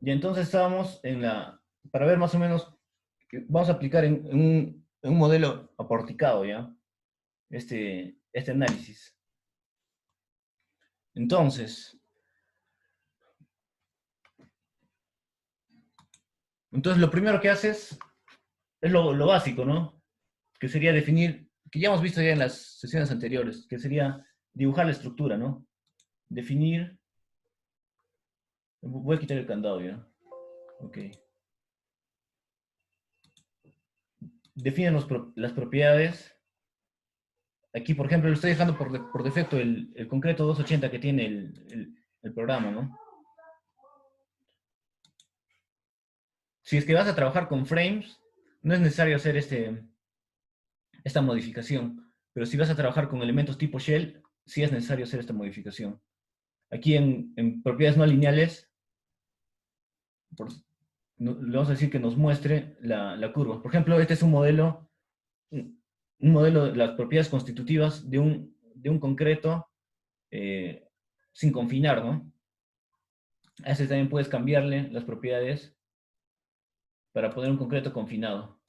Y entonces estábamos para ver más o menos, vamos a aplicar en un modelo aporticado, ¿ya? Este análisis. Entonces, lo primero que haces es lo básico, ¿no? Que sería definir, que ya hemos visto ya en las sesiones anteriores, que sería dibujar la estructura, ¿no? Definir, voy a quitar el candado, ¿ya? Ok. Definen las propiedades. Aquí, por ejemplo, le estoy dejando por defecto el concreto 280 que tiene el programa, ¿no? Si es que vas a trabajar con frames, no es necesario hacer esta modificación. Pero si vas a trabajar con elementos tipo shell, sí es necesario hacer esta modificación. Aquí en propiedades no lineales, le vamos a decir que nos muestre la curva. Por ejemplo, este es un modelo de las propiedades constitutivas de un concreto sin confinar, ¿no? A ese también puedes cambiarle las propiedades para poner un concreto confinado.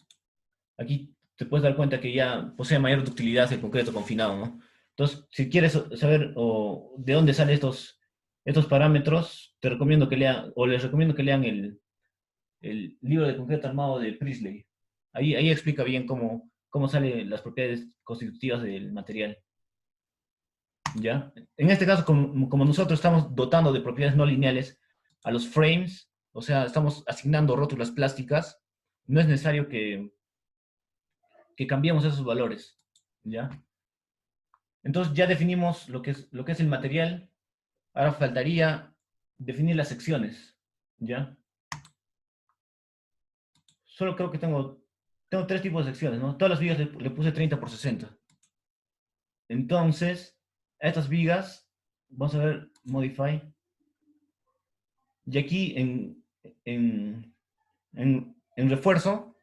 Aquí te puedes dar cuenta que ya posee mayor ductilidad el concreto confinado, ¿no? Entonces, si quieres saber de dónde salen estos parámetros, te recomiendo que lean, o les recomiendo que lean el libro de concreto armado de Priestley. Ahí explica bien cómo salen las propiedades constitutivas del material. ¿Ya? En este caso, como nosotros estamos dotando de propiedades no lineales a los frames, o sea, estamos asignando rótulas plásticas, no es necesario que cambiemos esos valores. ¿Ya? Entonces ya definimos lo que es el material, ahora faltaría definir las secciones. ¿Ya? Solo creo que tengo tres tipos de secciones, ¿no? Todas las vigas le puse 30 por 60. Entonces, a estas vigas, vamos a ver, modify. Y aquí en refuerzo,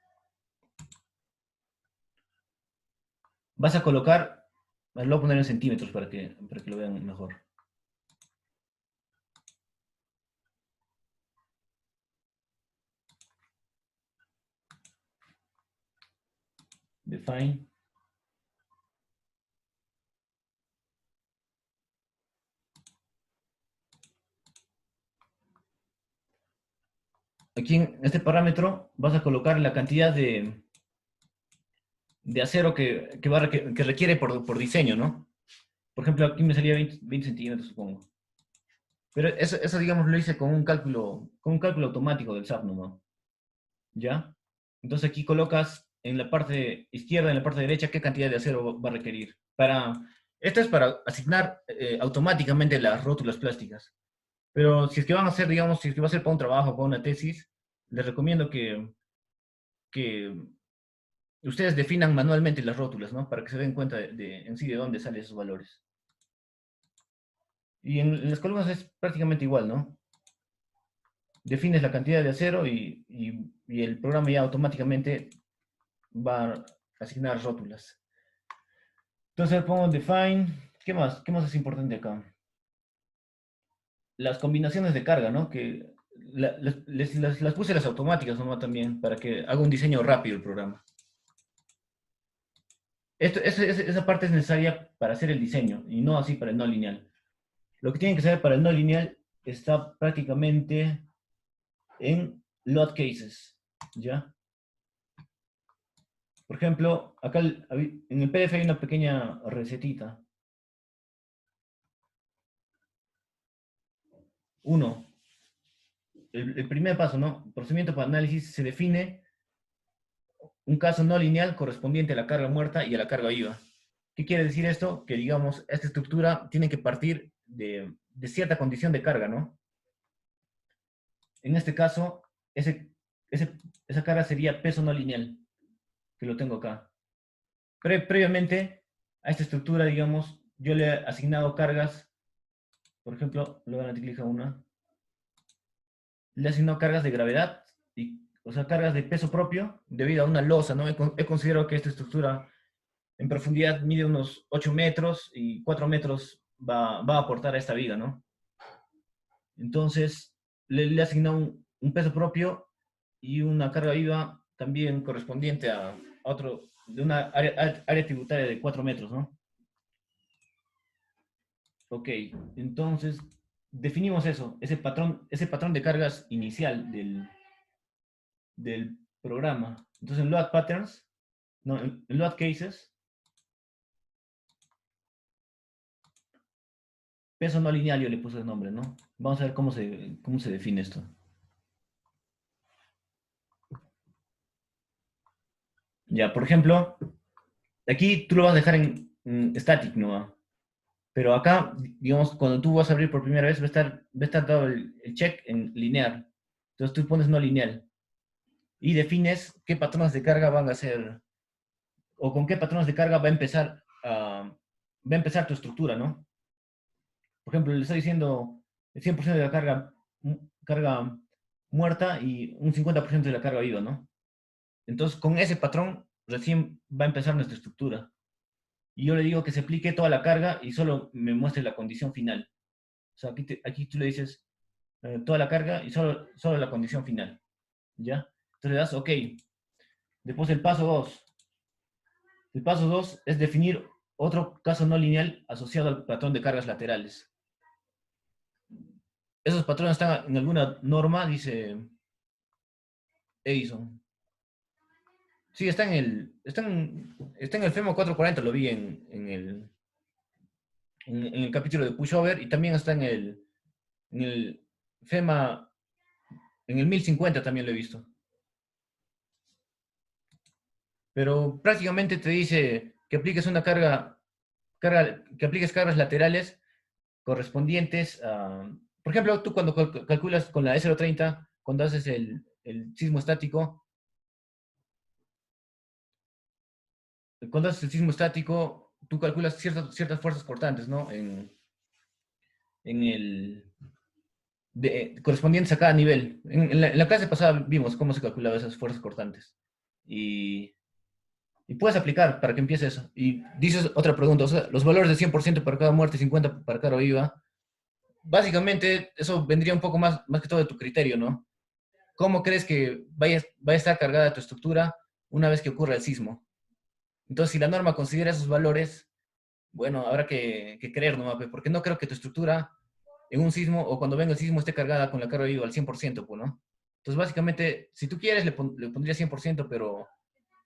vas a colocar, lo voy a poner en centímetros para que lo vean mejor. Define. Aquí en este parámetro vas a colocar la cantidad de acero que requiere por diseño, ¿no? Por ejemplo, aquí me salía 20 centímetros, supongo. Pero eso, digamos, lo hice con un cálculo automático del SAP, ¿no? ¿Ya? Entonces aquí colocas en la parte izquierda, en la parte derecha, qué cantidad de acero va a requerir. Esto es para asignar automáticamente las rótulas plásticas. Pero si es que van a hacer, digamos, si es que va a ser para un trabajo, para una tesis, les recomiendo que ustedes definan manualmente las rótulas, ¿no? Para que se den cuenta en sí de dónde salen esos valores. Y en las columnas es prácticamente igual, ¿no? Defines la cantidad de acero y el programa ya automáticamente va a asignar rótulas. Entonces pongo define. ¿Qué más? ¿Qué más es importante acá? Las combinaciones de carga, ¿no? Que las puse las automáticas nomás también, para que haga un diseño rápido el programa. Esa parte es necesaria para hacer el diseño, y no así para el no lineal. Lo que tienen que saber para el no lineal está prácticamente en load cases, ¿ya? Por ejemplo, acá en el PDF hay una pequeña recetita. Uno, el primer paso, ¿no? Procedimiento para análisis, se define un caso no lineal correspondiente a la carga muerta y a la carga viva. ¿Qué quiere decir esto? Que, digamos, esta estructura tiene que partir de cierta condición de carga, ¿no? En este caso, esa carga sería peso no lineal, que lo tengo acá. Previamente a esta estructura, digamos, yo le he asignado cargas, por ejemplo, le voy a dar clic a una, le he asignado cargas de gravedad, o sea, cargas de peso propio debido a una losa, ¿no? He considerado que esta estructura en profundidad mide unos 8 metros y 4 metros va a aportar a esta viga, ¿no? Entonces, le asigna un peso propio y una carga viva también correspondiente a otro, de una área tributaria de 4 metros, ¿no? Ok, entonces definimos eso, ese patrón de cargas inicial del programa. Entonces en load patterns, no, en load cases, peso no lineal yo le puse el nombre, ¿no? Vamos a ver cómo se define esto. Ya, por ejemplo, aquí tú lo vas a dejar en static, ¿no? Pero acá, digamos, cuando tú vas a abrir por primera vez, va a estar dado el check en lineal. Entonces tú pones no lineal y defines qué patrones de carga van a ser, o con qué patrones de carga va a empezar tu estructura, ¿no? Por ejemplo, le estoy diciendo el 100% de la carga muerta y un 50% de la carga viva, ¿no? Entonces, con ese patrón recién va a empezar nuestra estructura. Y yo le digo que se aplique toda la carga y solo me muestre la condición final. O sea, aquí tú le dices toda la carga y solo la condición final. ¿Ya? Entonces le das OK. Después el paso 2. El paso 2 es definir otro caso no lineal asociado al patrón de cargas laterales. Esos patrones están en alguna norma, dice Edison. Sí, está en el FEMA 440, lo vi en el capítulo de Pushover y también está en el FEMA, en el 1050 también lo he visto. Pero prácticamente te dice que apliques que apliques cargas laterales correspondientes a, por ejemplo, tú cuando calculas con la S030, cuando haces el sismo estático, tú calculas ciertas fuerzas cortantes, ¿no? En el, correspondientes a cada nivel. En la clase pasada vimos cómo se calculaban esas fuerzas cortantes. Y, y puedes aplicar para que empiece eso. Y dices otra pregunta, o sea, los valores de 100% para cada muerte y 50 para cada viva. Básicamente, eso vendría un poco más que todo de tu criterio, ¿no? ¿Cómo crees que vaya a estar cargada tu estructura una vez que ocurra el sismo? Entonces, si la norma considera esos valores, bueno, habrá que creer, ¿no? Porque no creo que tu estructura en un sismo o cuando venga el sismo esté cargada con la carga viva al 100%, pues, ¿no? Entonces, básicamente, si tú quieres, le pondría 100%, pero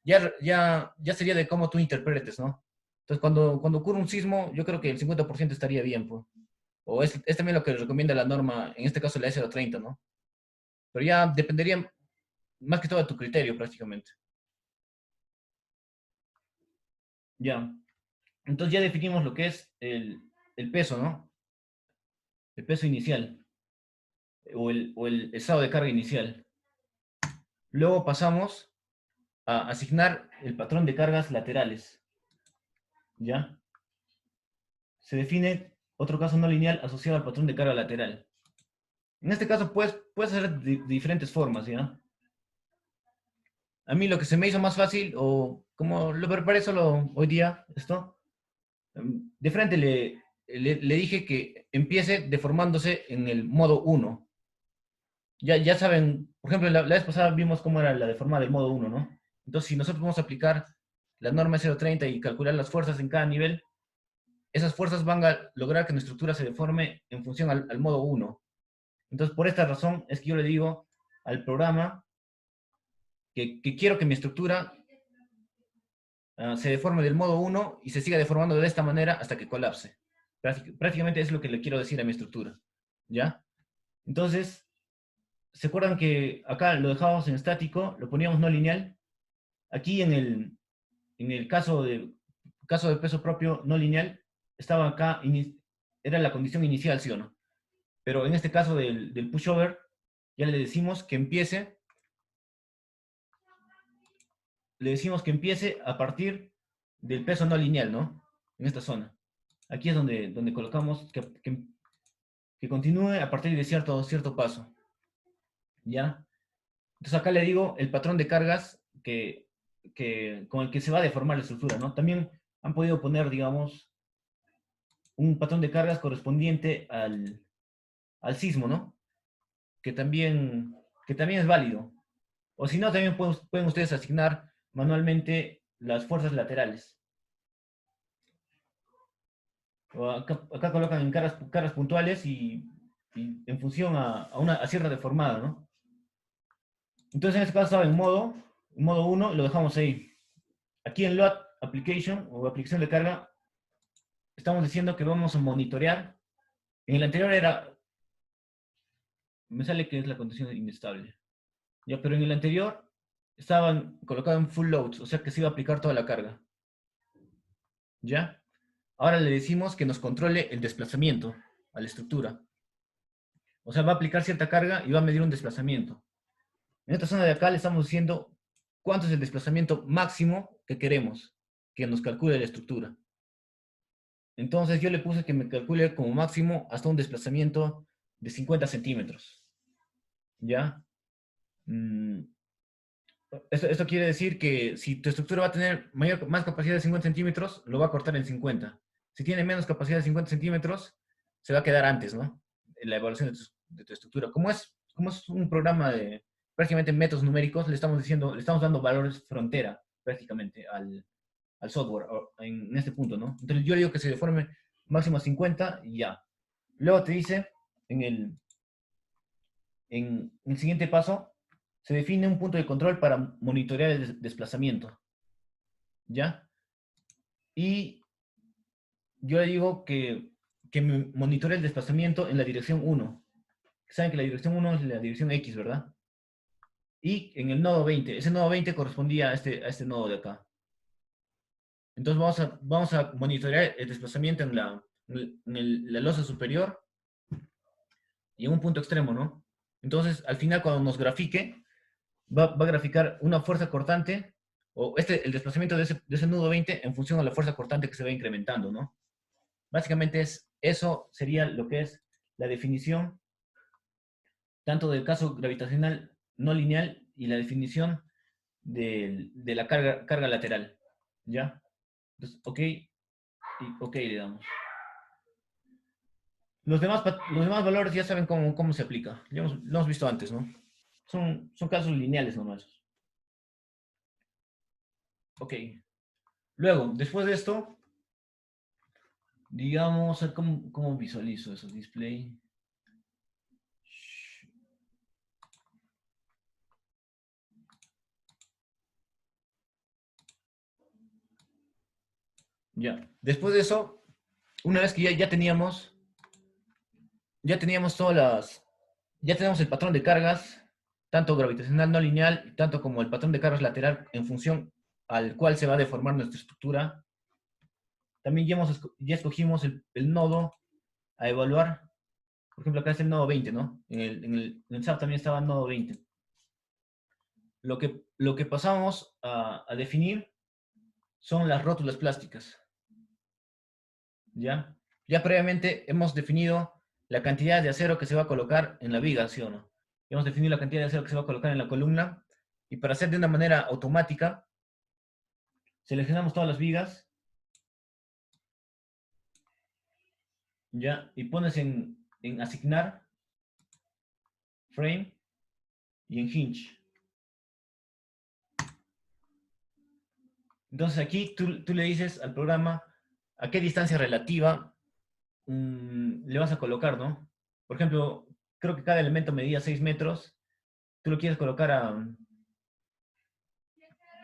ya sería de cómo tú interpretes, ¿no? Entonces, cuando ocurre un sismo, yo creo que el 50% estaría bien, pues. O es también lo que recomienda la norma, en este caso la S030, ¿no? Pero ya dependería más que todo de tu criterio, prácticamente. Ya. Entonces ya definimos lo que es el peso, ¿no? El peso inicial o el estado de carga inicial. Luego pasamos a asignar el patrón de cargas laterales. ¿Ya? Se define otro caso no lineal asociado al patrón de carga lateral. En este caso puedes hacer de diferentes formas, ¿ya? A mí lo que se me hizo más fácil, o como lo preparé solo hoy día, esto, de frente le dije que empiece deformándose en el modo 1. Ya saben, por ejemplo, la vez pasada vimos cómo era la deformada del modo 1, ¿no? Entonces, si nosotros vamos a aplicar la norma 030 y calcular las fuerzas en cada nivel, esas fuerzas van a lograr que nuestra estructura se deforme en función al modo 1. Entonces, por esta razón es que yo le digo al programa que quiero que mi estructura se deforme del modo 1 y se siga deformando de esta manera hasta que colapse. Prácticamente es lo que le quiero decir a mi estructura. ¿Ya? Entonces, ¿se acuerdan que acá lo dejábamos en estático, lo poníamos no lineal? Aquí en el caso de peso propio no lineal, estaba acá, era la condición inicial, ¿sí o no? Pero en este caso del pushover, ya le decimos que empiece a partir del peso no lineal, ¿no? En esta zona. Aquí es donde colocamos que continúe a partir de cierto paso. ¿Ya? Entonces acá le digo el patrón de cargas con el que se va a deformar la estructura, ¿no? También han podido poner, digamos, un patrón de cargas correspondiente al sismo, ¿no? Que también, que también es válido. O si no, también pueden ustedes asignar manualmente las fuerzas laterales. O acá colocan en caras puntuales y en función a una a cierta deformada, ¿no? Entonces en este caso estaba en modo 1 y lo dejamos ahí. Aquí en Load Application o aplicación de carga, estamos diciendo que vamos a monitorear. En el anterior me sale que es la condición inestable. Ya, pero en el anterior estaban colocados en full load, o sea que se iba a aplicar toda la carga. ¿Ya? Ahora le decimos que nos controle el desplazamiento a la estructura. O sea, va a aplicar cierta carga y va a medir un desplazamiento. En esta zona de acá le estamos diciendo cuánto es el desplazamiento máximo que queremos que nos calcule la estructura. Entonces yo le puse que me calcule como máximo hasta un desplazamiento de 50 centímetros. ¿Ya? Esto quiere decir que si tu estructura va a tener más capacidad de 50 centímetros, lo va a cortar en 50. Si tiene menos capacidad de 50 centímetros, se va a quedar antes, ¿no? En la evaluación de tu estructura. Como es un programa de prácticamente métodos numéricos, le estamos dando valores frontera prácticamente al software en este punto, ¿no? Entonces yo digo que se deforme máximo a 50 y ya. Luego te dice en el siguiente paso, se define un punto de control para monitorear el desplazamiento. ¿Ya? Y yo le digo que me monitoree el desplazamiento en la dirección 1. Saben que la dirección 1 es la dirección X, ¿verdad? Y en el nodo 20. Ese nodo 20 correspondía a este nodo de acá. Entonces vamos a monitorear el desplazamiento en la losa superior y en un punto extremo, ¿no? Entonces, al final, cuando nos grafique, va a graficar una fuerza cortante, o el desplazamiento de ese nudo 20 en función a la fuerza cortante que se va incrementando, ¿no? Básicamente eso sería lo que es la definición tanto del caso gravitacional no lineal y la definición de la carga lateral, ¿ya? Entonces, ok, y ok le damos. Los demás valores ya saben cómo se aplica. Lo hemos visto antes, ¿no? Son casos lineales nomás. Ok. Luego, después de esto, digamos, ¿cómo visualizo eso? Display. Ya. Después de eso, una vez que ya teníamos ya tenemos el patrón de cargas, tanto gravitacional no lineal, tanto como el patrón de cargas lateral en función al cual se va a deformar nuestra estructura. También ya escogimos el nodo a evaluar. Por ejemplo, acá es el nodo 20, ¿no? En el SAP también estaba el nodo 20. Lo que pasamos a definir son las rótulas plásticas. ¿Ya? Ya previamente hemos definido la cantidad de acero que se va a colocar en la viga, ¿sí o no? Hemos definido la cantidad de acero que se va a colocar en la columna y para hacer de una manera automática, seleccionamos todas las vigas, ¿ya? Y pones en asignar, frame y en hinge. Entonces aquí tú le dices al programa a qué distancia relativa le vas a colocar, ¿no? Por ejemplo, creo que cada elemento medía 6 metros. Tú lo quieres colocar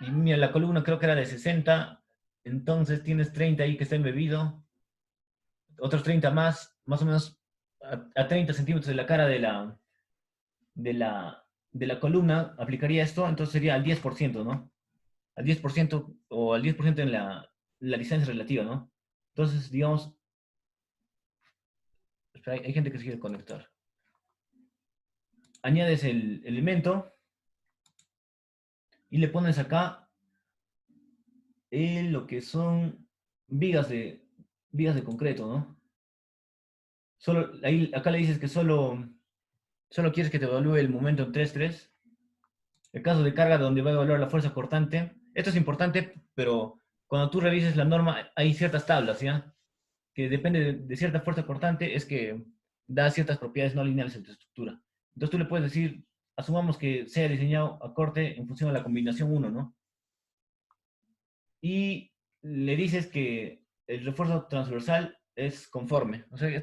y mira, la columna creo que era de 60, entonces tienes 30 ahí que está embebido, otros 30 más o menos a 30 centímetros de la cara de la, de la columna, aplicaría esto, entonces sería al 10%, ¿no? Al 10% o al 10% en la distancia relativa, ¿no? Entonces, digamos, espera, hay gente que se quiere conectar. Añades el elemento y le pones acá lo que son vigas de concreto, ¿no? Acá le dices que solo quieres que te evalúe el momento en 3-3. El caso de carga donde va a evaluar la fuerza cortante. Esto es importante, pero cuando tú revises la norma hay ciertas tablas, ¿ya? Que depende de cierta fuerza cortante, es que da ciertas propiedades no lineales a tu estructura. Entonces tú le puedes decir, asumamos que sea diseñado a corte en función de la combinación 1, ¿no? Y le dices que el refuerzo transversal es conforme. O sea,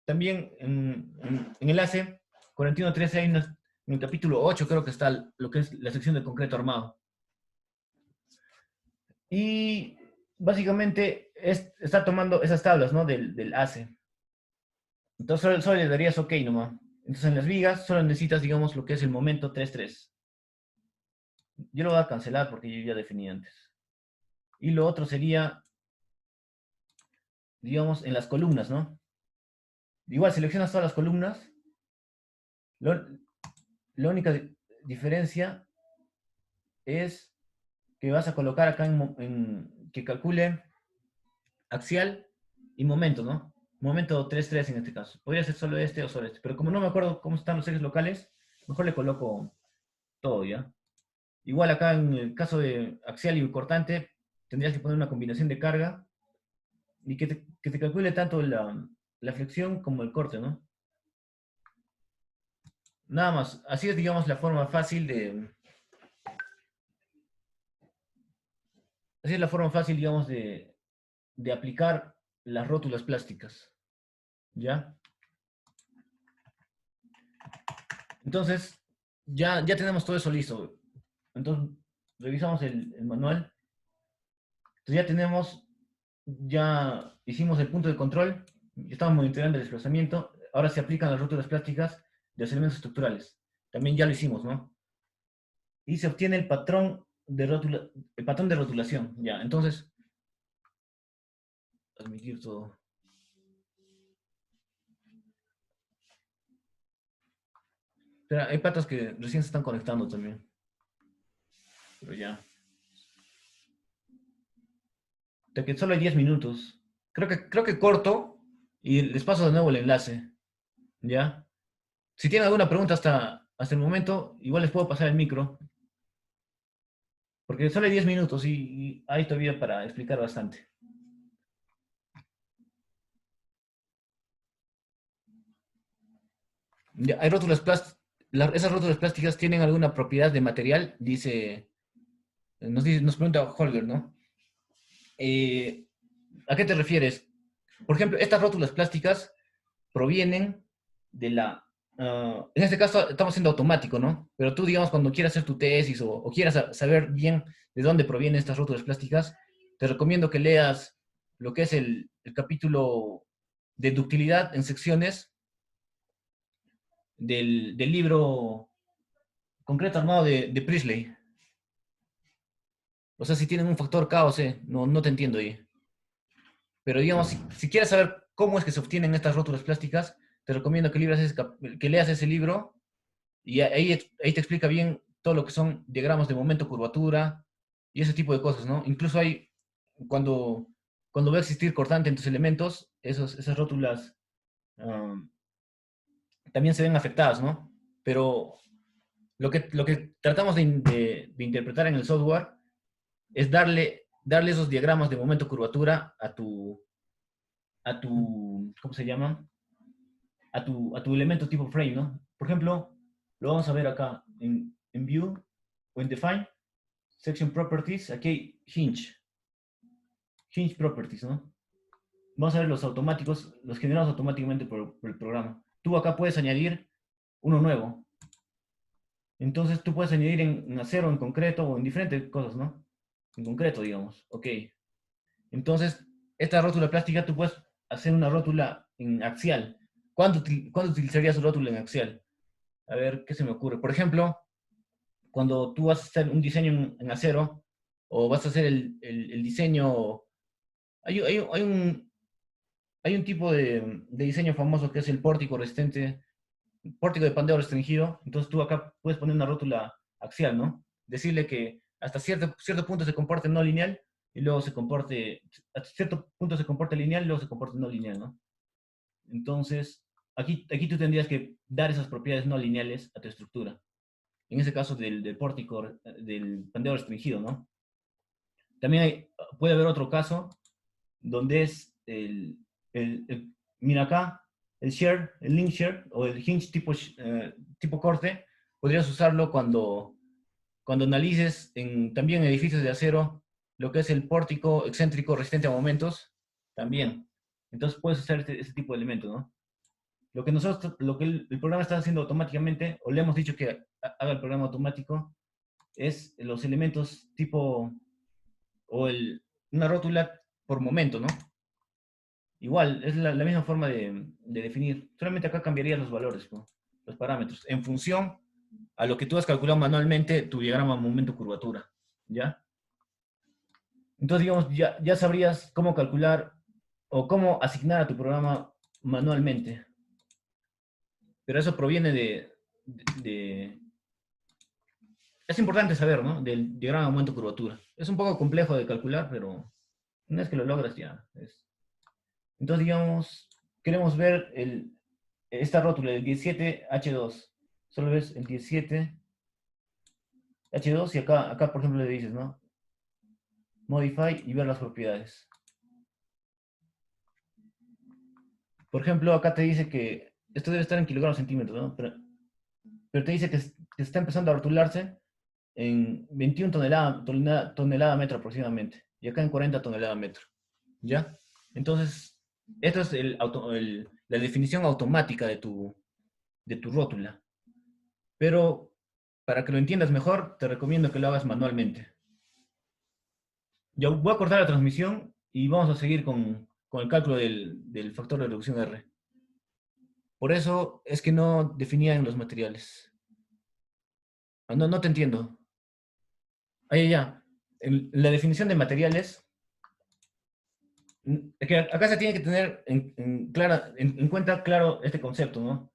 también en el ACE 41.13 hay en el capítulo 8 creo que está lo que es la sección de concreto armado. Y básicamente está tomando esas tablas, ¿no? Del ACE. Entonces solo le darías OK nomás. Entonces en las vigas solo necesitas, digamos, lo que es el momento 3.3. Yo lo voy a cancelar porque yo ya definí antes. Y lo otro sería, digamos, en las columnas, ¿no? Igual seleccionas todas las columnas. La única diferencia es que vas a colocar acá que calcule axial y momento, ¿no? Momento 3.3 en este caso. Podría ser solo este o solo este. Pero como no me acuerdo cómo están los ejes locales, mejor le coloco todo, ¿ya? Igual acá en el caso de axial y cortante, tendrías que poner una combinación de carga y que te calcule tanto la flexión como el corte, ¿no? Nada más. Así es, digamos, la forma fácil de... Así es la forma fácil, digamos, de aplicar las rótulas plásticas, ¿ya? Entonces, ya tenemos todo eso listo. Entonces, revisamos el manual. Entonces ya hicimos el punto de control, estamos monitoreando el desplazamiento. Ahora se aplican las rótulas plásticas de los elementos estructurales. También ya lo hicimos, ¿no? Y se obtiene el patrón el patrón de rotulación, ya. Entonces, admitir todo. Espera, hay patas que recién se están conectando también. Pero ya. De que solo hay 10 minutos. Creo que corto y les paso de nuevo el enlace. ¿Ya? Si tienen alguna pregunta hasta el momento, igual les puedo pasar el micro. Porque solo hay 10 minutos y hay todavía para explicar bastante. Ya, hay rótulas plásticas. Esas rótulas plásticas tienen alguna propiedad de material, nos pregunta Holger, ¿no? Eh, ¿A qué te refieres? Por ejemplo, estas rótulas plásticas provienen de en este caso estamos siendo automático, ¿no? Pero tú, digamos, cuando quieras hacer tu tesis o quieras saber bien de dónde provienen estas rótulas plásticas, te recomiendo que leas lo que es el capítulo de ductilidad en secciones del libro Concreto Armado de Priestley. O sea, si tienen un factor K o C, no te entiendo ahí. Pero digamos, si quieres saber cómo es que se obtienen estas rótulas plásticas, te recomiendo que leas ese libro y ahí te explica bien todo lo que son diagramas de momento, curvatura y ese tipo de cosas, ¿no? Incluso cuando, cuando va a existir cortante en tus elementos, esas rótulas um, también se ven afectadas, ¿no? Pero lo que tratamos de interpretar en el software es darle esos diagramas de momento, curvatura ¿cómo se llama? A tu elemento tipo frame, ¿no? Por ejemplo, lo vamos a ver acá en View o en Define, Section Properties, aquí hay Hinge Properties, ¿no? Vamos a ver los automáticos, los generados automáticamente por el programa. Tú acá puedes añadir uno nuevo. Entonces tú puedes añadir en acero, en concreto o en diferentes cosas, ¿no? En concreto, digamos. Ok. Entonces, esta rótula plástica tú puedes hacer una rótula en axial. ¿Cuándo utilizarías rótula en axial? A ver, ¿qué se me ocurre? Por ejemplo, cuando tú vas a hacer un diseño en acero o vas a hacer el diseño, hay, hay, hay un, hay un tipo de diseño famoso que es el pórtico resistente, pórtico de pandeo restringido. Entonces tú acá puedes poner una rótula axial, ¿no? Decirle que hasta cierto punto se comporte no lineal y luego hasta cierto punto se comporte lineal y luego se comporte no lineal, ¿no? Entonces, aquí tú tendrías que dar esas propiedades no lineales a tu estructura. En ese caso del pórtico, del pandeo restringido, ¿no? También puede haber otro caso donde es mira acá, el share, el link share o el hinge tipo corte, podrías usarlo cuando analices también edificios de acero, lo que es el pórtico excéntrico resistente a momentos, también. Entonces puedes usar este tipo de elemento, ¿no? Lo que el programa está haciendo automáticamente, o le hemos dicho que haga el programa automático, es los elementos tipo, una rótula por momento, ¿no? Igual, es la misma forma de definir. Solamente acá cambiaría los valores, ¿no? Los parámetros, en función a lo que tú has calculado manualmente, tu diagrama momento-curvatura, ¿ya? Entonces, digamos, ya sabrías cómo calcular o cómo asignar a tu programa manualmente. Pero eso proviene de es importante saber, ¿no? Del diagrama momento-curvatura. Es un poco complejo de calcular, pero una vez que lo logras ya. Entonces, digamos, queremos ver esta rótula del 17H2. Solo ves el 17H2 y acá, por ejemplo, le dices, ¿no? Modify y ver las propiedades. Por ejemplo, acá te dice que esto debe estar en kilogramos centímetros, ¿no? Pero te dice que está empezando a rotularse en 21 tonelada metro aproximadamente. Y acá en 40 toneladas metro. ¿Ya? Entonces, esta es la definición automática de tu rótula. Pero para que lo entiendas mejor, te recomiendo que lo hagas manualmente. Yo voy a cortar la transmisión y vamos a seguir con el cálculo del factor de reducción R. Por eso es que no definían los materiales. No, no te entiendo. Ahí ya. En la definición de materiales, es que acá se tiene que tener en cuenta, claro, este concepto, ¿no?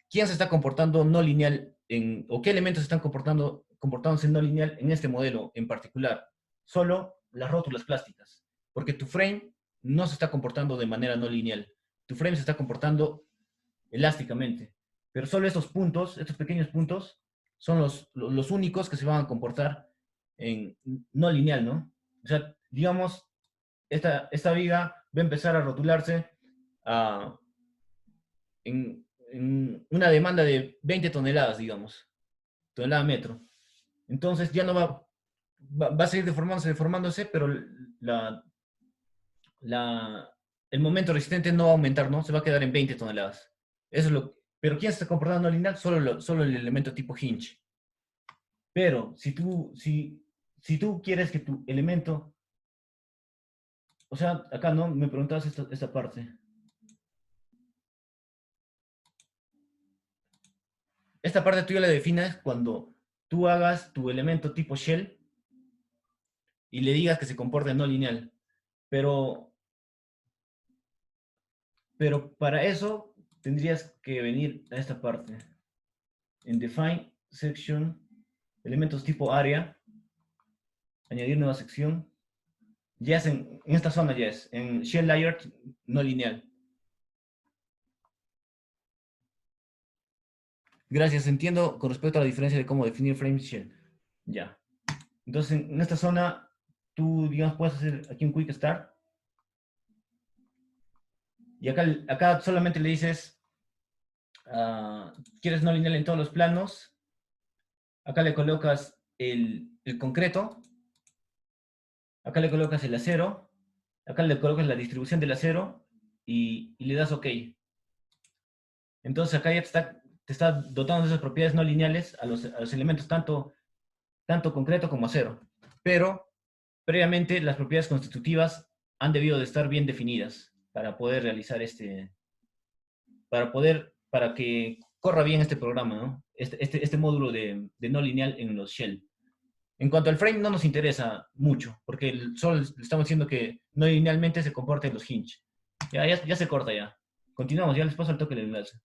¿Quién se está comportando no lineal o qué elementos están comportándose no lineal en este modelo en particular? Solo las rótulas plásticas, porque tu frame no se está comportando de manera no lineal. Tu frame se está comportando elásticamente, pero solo estos puntos, estos pequeños puntos, son los únicos que se van a comportar en no lineal, ¿no? O sea, digamos, esta viga va a empezar a rotularse a en una demanda de 20 toneladas, digamos, tonelada metro. Entonces ya no va a seguir deformándose, pero la, el momento resistente no va a aumentar, ¿no? Se va a quedar en 20 toneladas. Eso es pero ¿quién se está comportando lineal? Solo el elemento tipo hinge. Pero si tú quieres que tu elemento, o sea, acá no me preguntabas esta parte. Esta parte tú ya la defines cuando tú hagas tu elemento tipo shell y le digas que se comporte no lineal. Pero, pero para eso tendrías que venir a esta parte. En define section, elementos tipo área, añadir nueva sección. Ya es en esta zona ya es, en shell layer no lineal. Gracias, entiendo con respecto a la diferencia de cómo definir frame shell. Ya. Entonces, en esta zona, tú, digamos, puedes hacer aquí un quick start. Y acá solamente le dices, ¿quieres no lineal en todos los planos? Acá le colocas el concreto. Acá le colocas el acero. Acá le colocas la distribución del acero y le das OK. Entonces acá ya te está dotando de esas propiedades no lineales a los elementos tanto concreto como acero. Pero previamente las propiedades constitutivas han debido de estar bien definidas para poder realizar para que corra bien este programa, ¿no? Este módulo de no lineal en los shell. En cuanto al frame no nos interesa mucho, porque solo le estamos diciendo que no linealmente se comporta en los hinge. Ya se corta ya. Continuamos, ya les paso el toque del enlace.